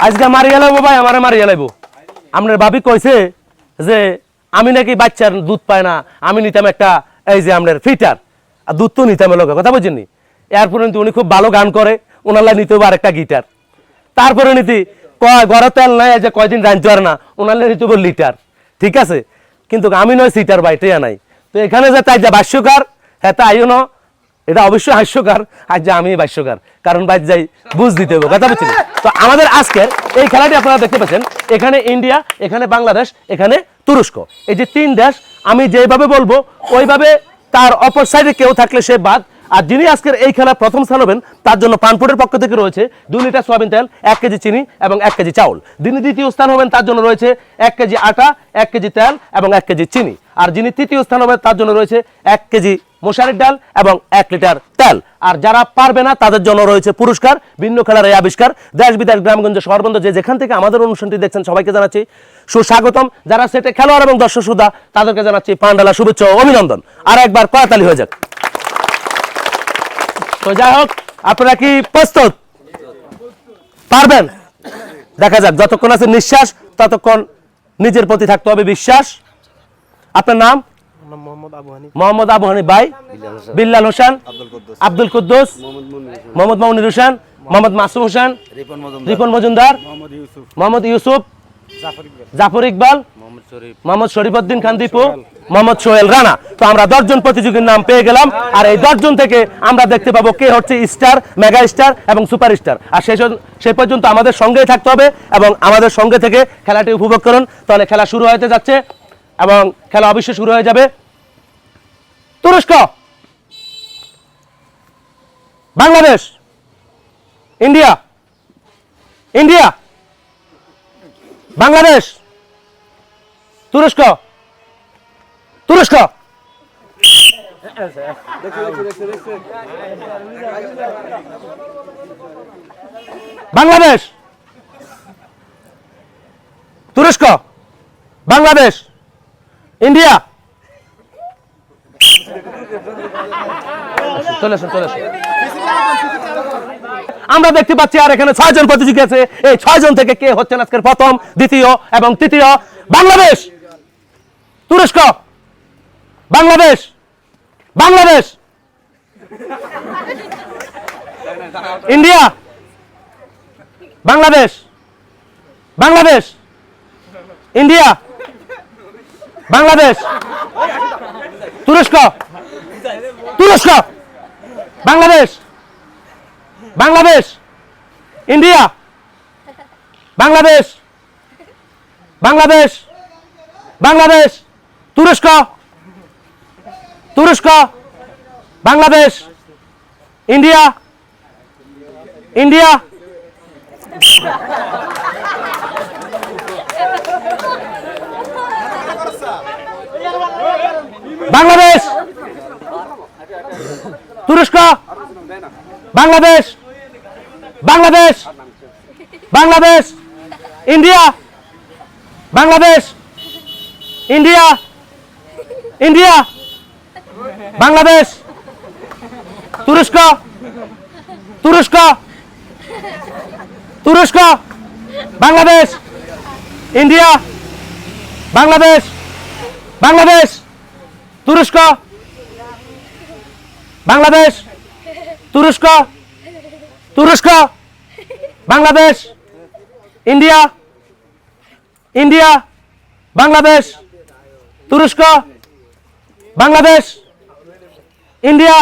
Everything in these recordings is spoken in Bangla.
আজকে মারিয়া লাইবো ভাই, আমারে মারিয়া লাইবো। আপনার ভাবি কইছে যে আমি নাকি বাচ্চার দুধ পায় না, আমি নিতাম একটা এই যে আপনার ফিটার, আর দুধ তো নিতাম লোকের কথা বুঝছেন নি। এরপরে উনি খুব ভালো গান করে, ওনার লাই নিতে হবে আর একটা গিটার। তারপরে নীতি কয় ঘরে তেল নাই, যে কয়দিন রাঁধতে পারে না, ওনার লাই নিতে হবে লিটার। ঠিক আছে, কিন্তু আমি নয় সিটার বাইটে নাই। তো এখানে যে তাই যে ভাষ্যকার, হ্যাঁ তাইও ন, এটা অবশ্যই হাস্যকার। আর যে আমি ভাষ্যকার, কারণ বাইর যাই বুঝ দিতে হবে, কথা বুঝছেন। তো আমাদের আজকের এই খেলাটি আপনারা দেখতে পাচ্ছেন, এখানে ইন্ডিয়া, এখানে বাংলাদেশ, এখানে তুরস্ক, এই যে তিন দেশ। আমি যেভাবে বলবো ওইভাবে তার অপর সাইডে কেউ থাকলে সে বাদ। আর যিনি আজকের এই খেলা প্রথম স্থান হবেন, তার জন্য পানপুরের পক্ষ থেকে রয়েছে 2 লিটার সয়াবিন তেল, 1 কেজি চিনি এবং 1 কেজি চাউল। যিনি দ্বিতীয় স্থান হবেন, তার জন্য রয়েছে 1 কেজি আটা, 1 কেজি তেল এবং 1 কেজি চিনি। আর যিনি তৃতীয় স্থান হবেন, তার জন্য রয়েছে 1 কেজি মশারির ডাল এবং 1 লিটার তেল। আর যারা পারবে না তাদের জন্য রয়েছে পুরস্কার, ভিন্ন খেলার এই আবিষ্কার। দেশ বিদেশ গ্রামগঞ্জ শহরবন্ধ যে যেখান থেকে আমাদের অনুষ্ঠানটি দেখছেন, সবাইকে জানাচ্ছি সুস্বাগতম। যারা সেটে খেলোয়াড় এবং দর্শক শ্রোতা, তাদেরকে জানাচ্ছি পান্ডালা শুভেচ্ছা ও অভিনন্দন। আর একবার করতালি হয়ে যাক। তো যাই হোক, আপনারা কি প্রস্তুত? পারবেন? দেখা যাক। যতক্ষণ আছে নিঃশ্বাস, ততক্ষণ নিজের প্রতি থাকতে হবে বিশ্বাস। আপনার নাম? মোহাম্মদ আবু হানিফ ভাই, বিল্লাল হোসেন, আব্দুল কুদ্দুস, মোহাম্মদ মনির হোসেন, মোহাম্মদ মাসুম হোসেন, রিপন মজুমদার, মোহাম্মদ ইউসুফ, জাফর ইকবাল, মোহাম্মদ শরীফউদ্দিন খান দীপু, মোহাম্মদ সোহেল রানা। তো আমরা 10 জন প্রতিযোগীর নাম পেয়ে গেলাম। আর এই 10 জন থেকে আমরা দেখতে পাবো কে হচ্ছে স্টার, মেগা স্টার এবং সুপার স্টার। আর সেই পর্যন্ত আমাদের সঙ্গেই থাকতে হবে এবং আমাদের সঙ্গে থেকে খেলাটি উপভোগ করুন। তাহলে খেলা শুরু হতে যাচ্ছে এবং খেলা অবশ্যই শুরু হয়ে যাবে। তুরস্ক, বাংলাদেশ, ইন্ডিয়া, ইন্ডিয়া, বাংলাদেশ, তুরস্ক, তুরস্ক, বাংলাদেশ, তুরস্ক, বাংলাদেশ, ইন্ডিয়া। চলে আসুন, চলে আসুন। আমরা দেখতে পাচ্ছি আর এখানে 6 জন প্রতিযোগী আছে। এই 6 জন থেকে কে হচ্ছেন আজকের প্রথম, দ্বিতীয় এবং তৃতীয়? বাংলাদেশ, তুরস্ক, বাংলাদেশ, বাংলাদেশ, ইন্ডিয়া, বাংলাদেশ, বাংলাদেশ, ইন্ডিয়া, বাংলাদেশ, তুরস্ক, তুরস্ক, বাংলাদেশ, বাংলাদেশ, ইন্ডিয়া, বাংলাদেশ, বাংলাদেশ, বাংলাদেশ, তুরস্ক, তুরস্ক, বাংলাদেশ, ইন্ডিয়া, ইন্ডিয়া, বাংলাদেশ, তুরস্ক, Bangladesh, Bangladesh, Bangladesh, India, Bangladesh, India, India, Bangladesh, তুরস্ক, তুরস্ক, তুরস্ক, বাংলাদেশ, ইন্ডিয়া, বাংলাদেশ, বাংলাদেশ, তুরস্ক, বাংলাদেশ, তুরস্ক, তুরস্ক, বাংলাদেশ, ইন্ডিয়া, ইন্ডিয়া, বাংলাদেশ, তুরস্ক, বাংলাদেশ, ইন্ডিয়া,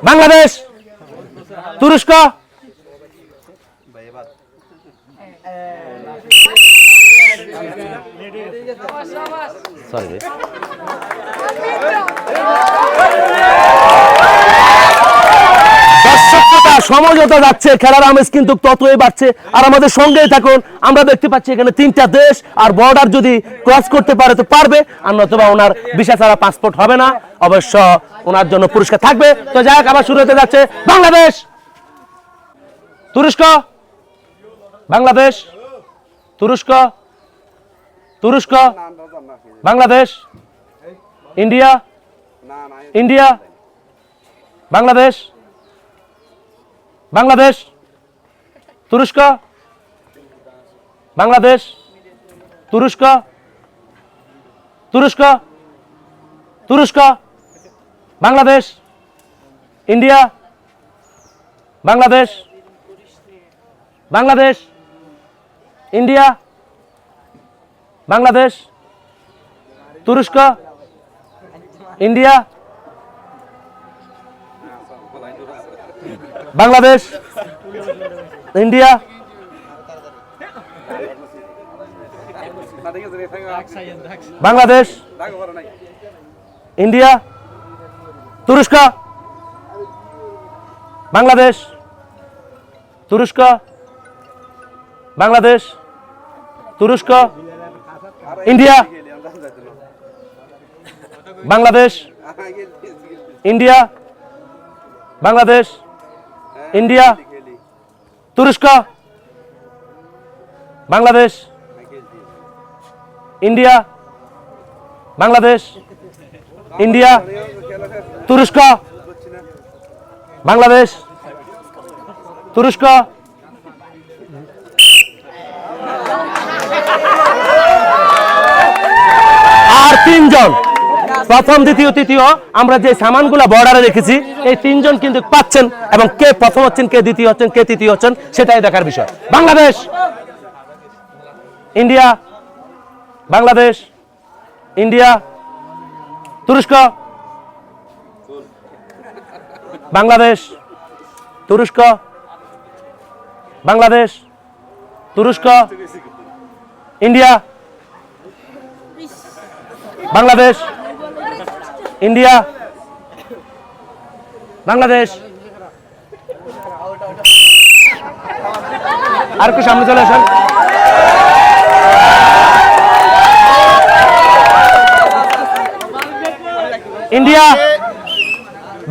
বাংলাদেশ, তুরস্ক। সরি, সমঝোতা যাচ্ছে, খেলার আমেজ কিন্তু ততই বাড়ছে। আর আমাদের সঙ্গেই থাকুন। আমরা দেখতে পাচ্ছি এখানে 3টা দেশ, আর বর্ডার যদি ক্রস করতে পারে তো পারবে, আর নতুবা ওনার ভিসা ছাড়া পাসপোর্ট হবে না। অবশ্য ওনার জন্য পুরস্কার থাকবে। তো যাই হোক, আবার শুরু হতে যাচ্ছে। বাংলাদেশ, তুরস্ক, বাংলাদেশ, তুরস্ক, তুরস্ক, বাংলাদেশ, ইন্ডিয়া, ইন্ডিয়া, বাংলাদেশ, বাংলাদেশ, তুরস্ক, বাংলাদেশ, তুরস্ক, তুরস্ক, তুরস্ক, বাংলাদেশ, ইন্ডিয়া, বাংলাদেশ, বাংলাদেশ, ইন্ডিয়া, বাংলাদেশ, তুরস্ক, India, Bangladesh, India, Bangladesh, India, তুরস্ক, বাংলাদেশ, তুরস্ক, বাংলাদেশ, তুরস্ক, India, Bangladesh, India, Bangladesh, India, তুরস্ক, বাংলাদেশ, ইন্ডিয়া, বাংলাদেশ, ইন্ডিয়া, তুরস্ক, বাংলাদেশ, তুরস্ক, আর তিনজন প্রথম দ্বিতীয় তৃতীয় আমরা যে সামানগুলো বর্ডারে রেখেছি এই তিনজন কিন্তু পাচ্ছেন এবং কে প্রথম হচ্ছেন কে দ্বিতীয় হচ্ছেন কে তৃতীয় হচ্ছেন সেটাই দেখার বিষয়। বাংলাদেশ, ইন্ডিয়া, বাংলাদেশ, ইন্ডিয়া, তুরস্ক, বাংলাদেশ, তুরস্ক, বাংলাদেশ, তুরস্ক, ইন্ডিয়া, বাংলাদেশ, ইন্ডিয়া, বাংলাদেশ। আর একটু সামনে চলে আসেন। ইন্ডিয়া,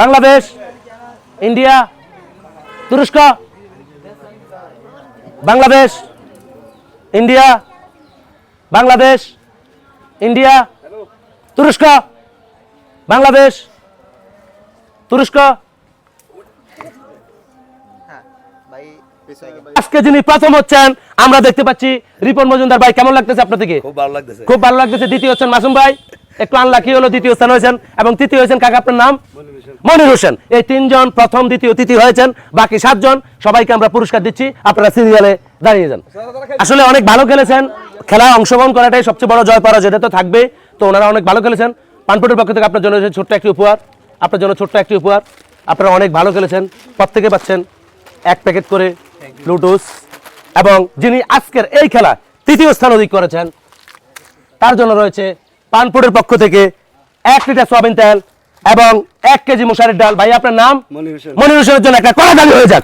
বাংলাদেশ, ইন্ডিয়া, তুরস্ক, বাংলাদেশ, ইন্ডিয়া, বাংলাদেশ, ইন্ডিয়া, তুরস্ক, বাংলাদেশ, তুরস্ক। আজকে যিনি প্রথম হচ্ছেন আমরা দেখতে পাচ্ছি রিপন মজুমদার ভাই, কেমন লাগতেছে আপনার থেকে? খুব ভালো লাগতেছে, খুব ভালো লাগতেছে। দ্বিতীয় হচ্ছেন মাসুম ভাই, একটু আনলাকি হলো দ্বিতীয় স্থান হয়েছেন, এবং তৃতীয় হয়েছেন কাকা আপনার নাম মনির হোসেন। এই তিনজন প্রথম দ্বিতীয় তৃতীয় হয়েছেন, বাকি 7 জন সবাইকে আমরা পুরস্কার দিচ্ছি, আপনারা সিরিয়ালে দাঁড়িয়ে যান। আসলে অনেক ভালো খেলেছেন, খেলা অংশগ্রহণ করাটাই সবচেয়ে বড় জয় পরাজয়, এটা তো থাকবে। তো ওনারা অনেক ভালো খেলেছেন। পানপুটের পক্ষ থেকে আপনার জন্য ছোট্ট একটি উপহার, আপনার জন্য ছোট্ট একটি উপহার। আপনারা অনেক ভালো খেলেছেন, প্রত্যেকে পাচ্ছেন 1 প্যাকেট করে লুডুস, এবং যিনি আজকের এই খেলা তৃতীয় স্থান অধিক করেছেন তার জন্য রয়েছে পানপুটের পক্ষ থেকে 1 লিটার সয়াবিন তেল এবং 1 কেজি মশারির ডাল। ভাই আপনার নাম? মনির হোসেনের জন্য একটা কড়াতালি হয়ে যাক।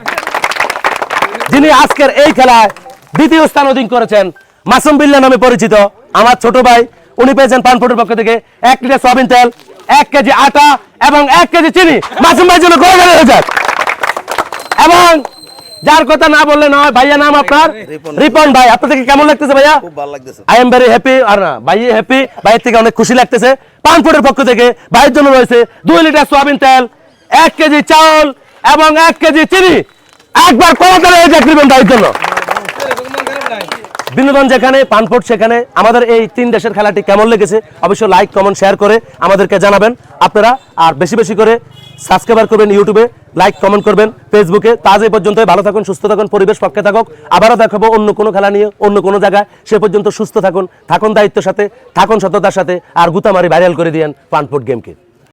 যিনি আজকের এই খেলায় দ্বিতীয় স্থান অধিক করেছেন মাসুম বিল্লাহ নামে পরিচিত আমার ছোট ভাই, উনি পেয়েছেন পানপুটের পক্ষ থেকে 1 লিটার সয়াবিন তেল, 1 কেজি আটা এবং 1 কেজি চিনি। মাসুম ভাইয়ের জন্য কড়াতালি হয়ে যাক। এবং যার কথা না বললে নয়, ভাইয়া নাম আপনার? রিপন ভাই। আপনার থেকে কেমন লাগতেছে ভাইয়া? খুব ভালো লাগতেছে। I am very happy. আর না ভাই হ্যাপি, ভাইয়ের থেকে অনেক খুশি লাগতেছে। পানপুটের পক্ষ থেকে ভাইয়ের জন্য রয়েছে 2 লিটার সয়াবিন তেল, 1 কেজি চাউল এবং 1 কেজি চিনি। একবার কড়াতালি হয়ে যাক রিপন ভাইয়ের জন্য। বিনোদন যেখানে পানপুট সেখানে। আমাদের এই 3 দেশের খেলাটি কেমন লেগেছে অবশ্যই লাইক কমেন্ট শেয়ার করে আমাদেরকে জানাবেন আপনারা। আর বেশি বেশি করে সাবস্ক্রাইব করবেন ইউটিউবে, লাইক কমেন্ট করবেন ফেসবুকে। আজ এই পর্যন্ত ভালো থাকুন, সুস্থ থাকুন, পরিবেশ পক্ষে থাকুক। আবারও দেখাবো অন্য কোনো খেলা নিয়ে অন্য কোনো জায়গায়। সে পর্যন্ত সুস্থ থাকুন, থাকুন দায়িত্বের সাথে, থাকুন সততার সাথে, আর গুতামারি ভাইরাল করে দিয়েন পানপুট গেমকে।